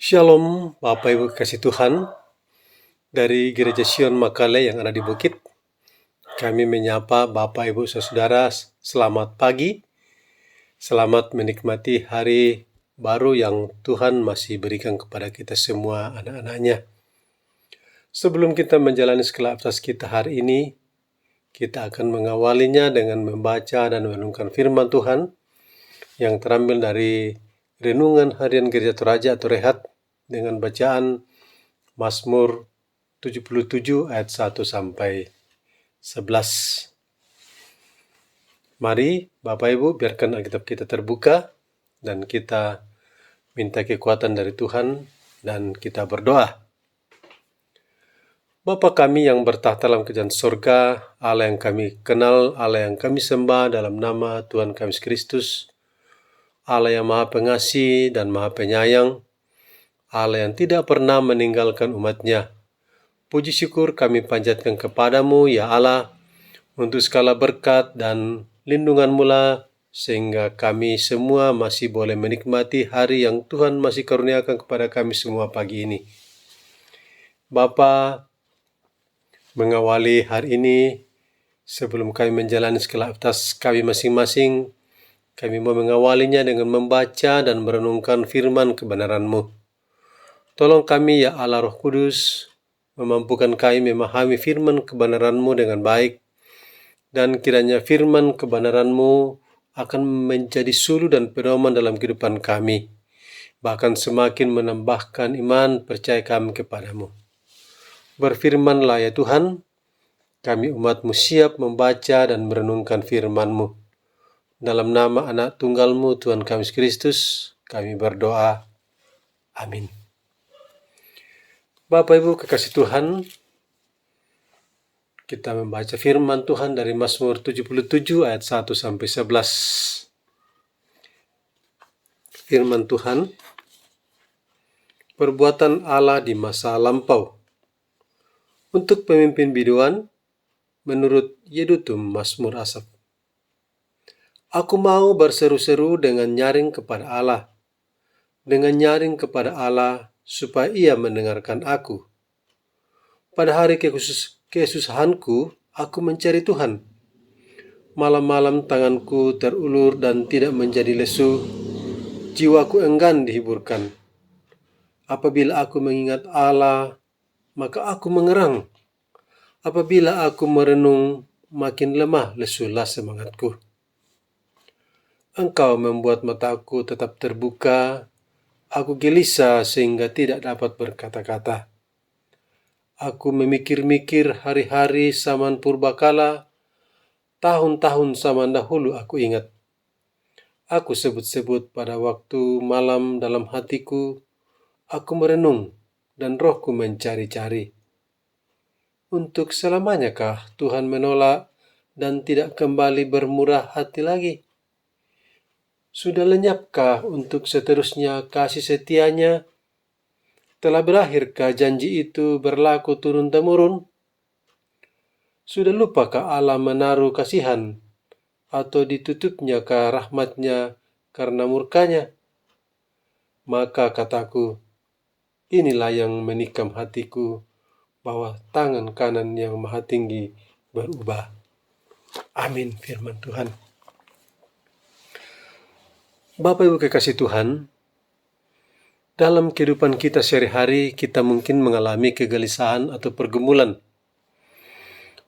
Shalom, Bapak Ibu kasih Tuhan. Dari Gereja Sion Makale yang ada di Bukit, kami menyapa Bapak Ibu Saudara, selamat pagi. Selamat menikmati hari baru yang Tuhan masih berikan kepada kita semua anak-anaknya. Sebelum kita menjalani segala aktivitas kita hari ini, kita akan mengawalinya dengan membaca dan merenungkan firman Tuhan yang terambil dari Renungan Harian Gereja Toraja atau Rehat dengan bacaan Mazmur 77 ayat 1 sampai 11. Mari Bapak Ibu biarkan Alkitab kita terbuka dan kita minta kekuatan dari Tuhan dan kita berdoa. Bapa kami yang bertahta dalam kerajaan surga, Allah yang kami kenal, Allah yang kami sembah dalam nama Tuhan kami Yesus Kristus, Allah yang Maha Pengasih dan Maha Penyayang, Allah yang tidak pernah meninggalkan umat-Nya. Puji syukur kami panjatkan kepadamu, ya Allah, untuk segala berkat dan lindungan-Mu lah, sehingga kami semua masih boleh menikmati hari yang Tuhan masih karuniakan kepada kami semua pagi ini. Bapa, mengawali hari ini, sebelum kami menjalani segala aktivitas kami masing-masing, kami mau mengawalinya dengan membaca dan merenungkan firman kebenaran-Mu. Tolong kami, ya Allah Roh Kudus, memampukan kami memahami firman kebenaran-Mu dengan baik, dan kiranya firman kebenaran-Mu akan menjadi suluh dan pedoman dalam kehidupan kami, bahkan semakin menambahkan iman percaya kami kepadamu. Berfirmanlah ya Tuhan, kami umat-Mu siap membaca dan merenungkan firman-Mu. Dalam nama anak tunggal-Mu Tuhan kami Yesus Kristus, kami berdoa. Amin. Bapak Ibu kekasih Tuhan, kita membaca firman Tuhan dari Mazmur 77 ayat 1 sampai 11. Firman Tuhan, perbuatan Allah di masa lampau. Untuk pemimpin biduan, menurut Yedutun Mazmur Asaf. Aku mau berseru-seru dengan nyaring kepada Allah, dengan nyaring kepada Allah supaya Ia mendengarkan aku. Pada hari kesusahanku, aku mencari Tuhan. Malam-malam tanganku terulur dan tidak menjadi lesu, jiwaku enggan dihiburkan. Apabila aku mengingat Allah, maka aku mengerang. Apabila aku merenung, makin lemah lesulah semangatku. Engkau membuat mataku tetap terbuka, aku gelisah sehingga tidak dapat berkata-kata. Aku memikir-mikir hari-hari zaman purbakala, tahun-tahun zaman dahulu aku ingat. Aku sebut-sebut pada waktu malam dalam hatiku, aku merenung dan rohku mencari-cari. Untuk selamanyakah Tuhan menolak dan tidak kembali bermurah hati lagi? Sudah lenyapkah untuk seterusnya kasih setianya? Telah berakhirkah janji itu berlaku turun-temurun? Sudah lupakah Allah menaruh kasihan? Atau ditutupnyakah rahmatnya karena murkanya? Maka kataku, inilah yang menikam hatiku, bahwa tangan kanan yang maha tinggi berubah. Amin, firman Tuhan. Bapak Ibu kekasih Tuhan, dalam kehidupan kita sehari-hari kita mungkin mengalami kegelisahan atau pergumulan.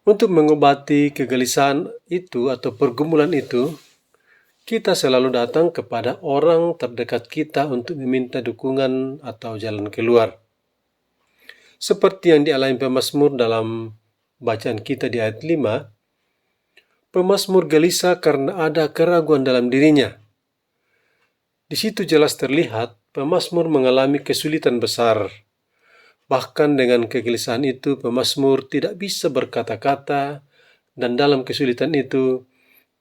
Untuk mengobati kegelisahan itu atau pergumulan itu, kita selalu datang kepada orang terdekat kita untuk meminta dukungan atau jalan keluar. Seperti yang dialami pemazmur dalam bacaan kita di ayat 5, pemazmur gelisah karena ada keraguan dalam dirinya. Di situ jelas terlihat pemazmur mengalami kesulitan besar. Bahkan dengan kegelisahan itu, pemazmur tidak bisa berkata-kata, dan dalam kesulitan itu,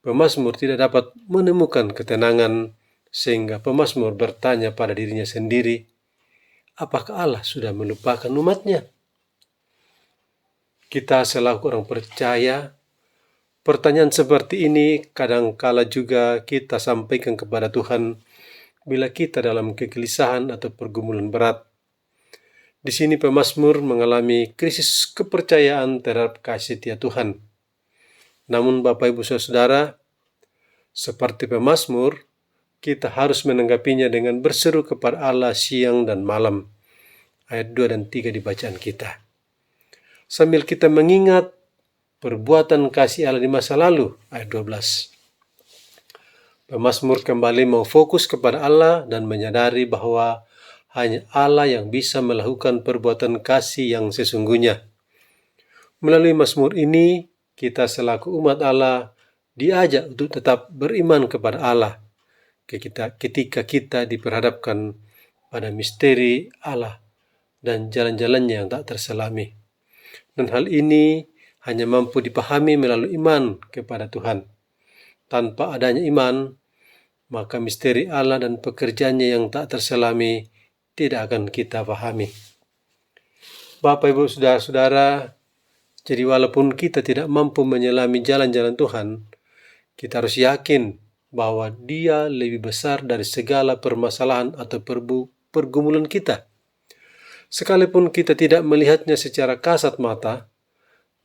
pemazmur tidak dapat menemukan ketenangan, sehingga pemazmur bertanya pada dirinya sendiri, apakah Allah sudah melupakan umat-Nya? Kita selaku orang percaya, pertanyaan seperti ini kadangkala juga kita sampaikan kepada Tuhan bila kita dalam kegelisahan atau pergumulan berat. Di sini pemazmur mengalami krisis kepercayaan terhadap kasih setia Tuhan. Namun Bapak Ibu Saudara, seperti pemazmur, kita harus menanggapinya dengan berseru kepada Allah siang dan malam. Ayat 2 dan 3 di bacaan kita. Sambil kita mengingat perbuatan kasih Allah di masa lalu, ayat 12. Pemazmur kembali mau fokus kepada Allah dan menyadari bahwa hanya Allah yang bisa melakukan perbuatan kasih yang sesungguhnya. Melalui mazmur ini, kita selaku umat Allah diajak untuk tetap beriman kepada Allah ketika kita diperhadapkan pada misteri Allah dan jalan-jalannya yang tak terselami. Dan hal ini hanya mampu dipahami melalui iman kepada Tuhan. Tanpa adanya iman, maka misteri Allah dan pekerjaannya yang tak terselami tidak akan kita pahami. Bapak, Ibu, Saudara-saudara, jadi walaupun kita tidak mampu menyelami jalan-jalan Tuhan, kita harus yakin bahwa Dia lebih besar dari segala permasalahan atau pergumulan kita. Sekalipun kita tidak melihatnya secara kasat mata,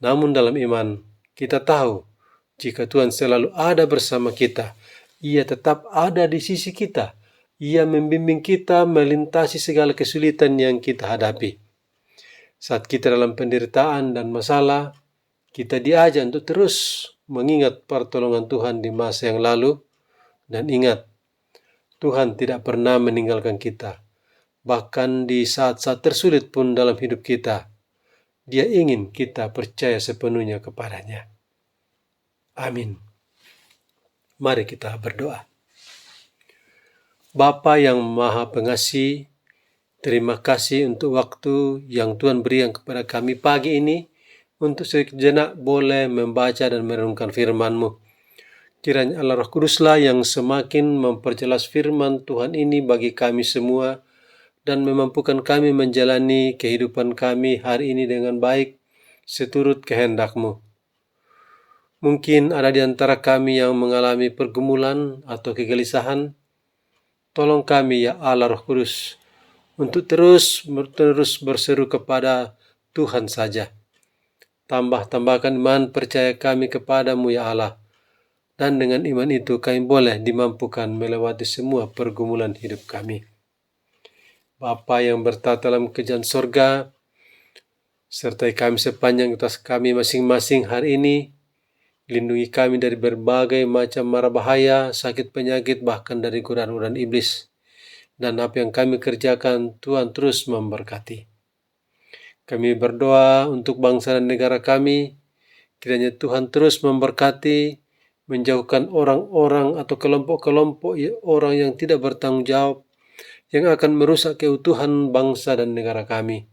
namun dalam iman kita tahu jika Tuhan selalu ada bersama kita, Ia tetap ada di sisi kita. Ia membimbing kita melintasi segala kesulitan yang kita hadapi. Saat kita dalam penderitaan dan masalah, kita diajak untuk terus mengingat pertolongan Tuhan di masa yang lalu, dan ingat, Tuhan tidak pernah meninggalkan kita. Bahkan di saat-saat tersulit pun dalam hidup kita, Dia ingin kita percaya sepenuhnya kepadanya. Amin. Mari kita berdoa. Bapa yang Maha Pengasih, terima kasih untuk waktu yang Tuhan berikan kepada kami pagi ini untuk sejenak boleh membaca dan merenungkan firman-Mu. Kiranya Allah Roh Kuduslah yang semakin memperjelas firman Tuhan ini bagi kami semua dan memampukan kami menjalani kehidupan kami hari ini dengan baik seturut kehendak-Mu. Mungkin ada di antara kami yang mengalami pergumulan atau kegelisahan. Tolong kami ya Allah Roh Kudus untuk terus berseru kepada Tuhan saja. Tambahkan iman percaya kami kepadamu ya Allah. Dan dengan iman itu kami boleh dimampukan melewati semua pergumulan hidup kami. Bapa yang bertata dalam kerajaan sorga, sertai kami sepanjang utas kami masing-masing hari ini. Lindungi kami dari berbagai macam mara bahaya, sakit penyakit, bahkan dari godaan-godaan iblis. Dan apa yang kami kerjakan, Tuhan terus memberkati. Kami berdoa untuk bangsa dan negara kami, kiranya Tuhan terus memberkati, menjauhkan orang-orang atau kelompok-kelompok orang yang tidak bertanggung jawab, yang akan merusak keutuhan bangsa dan negara kami.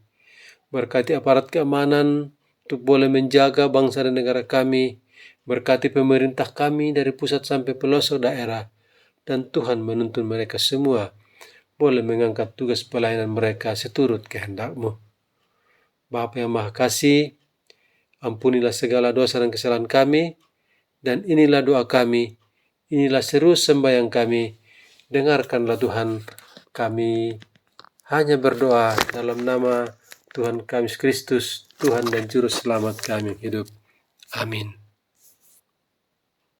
Berkati aparat keamanan untuk boleh menjaga bangsa dan negara kami, berkati pemerintah kami dari pusat sampai pelosok daerah, dan Tuhan menuntun mereka semua boleh mengangkat tugas pelayanan mereka seturut kehendak-Mu. Bapa yang Maha Kasih, ampunilah segala dosa dan kesalahan kami, dan inilah doa kami, inilah seru sembahyang kami. Dengarkanlah Tuhan, kami hanya berdoa dalam nama Tuhan kami Kristus, Tuhan dan Juru Selamat kami hidup. Amin.